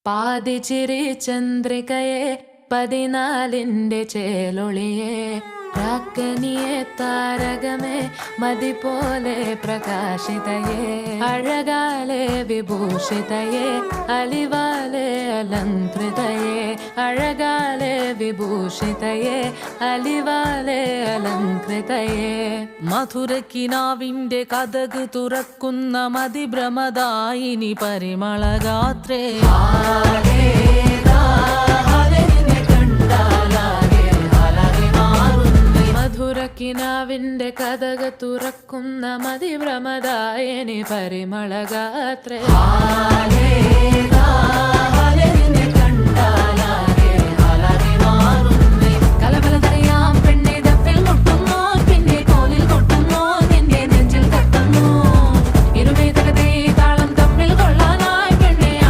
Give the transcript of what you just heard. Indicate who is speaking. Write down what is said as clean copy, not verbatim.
Speaker 1: പാതിച്ചിരി ചന്ദ്രികയെ 14ന്റെ ചേലൊളിയെ രാക്കനിയെ താരകമേ മതി പോലെ പ്രകാശിതയെ അഴകാലെ വിഭൂഷിതയെ അലിവാലെ അലങ്കൃതയെ അഴകാലെ വിഭൂഷിതയെ അലിവാലെ അലങ്കൃതയെ
Speaker 2: മധുരക്കിനാവിന്റെ കഥക് തുറക്കുന്ന മതിഭ്രമദായിനി പരിമളഗാത്രേ
Speaker 1: മധുരക്കിനാവിന്റെ കഥക് തുറക്കുന്ന മതിഭ്രമദായിനി പരിമളഗാത്രേ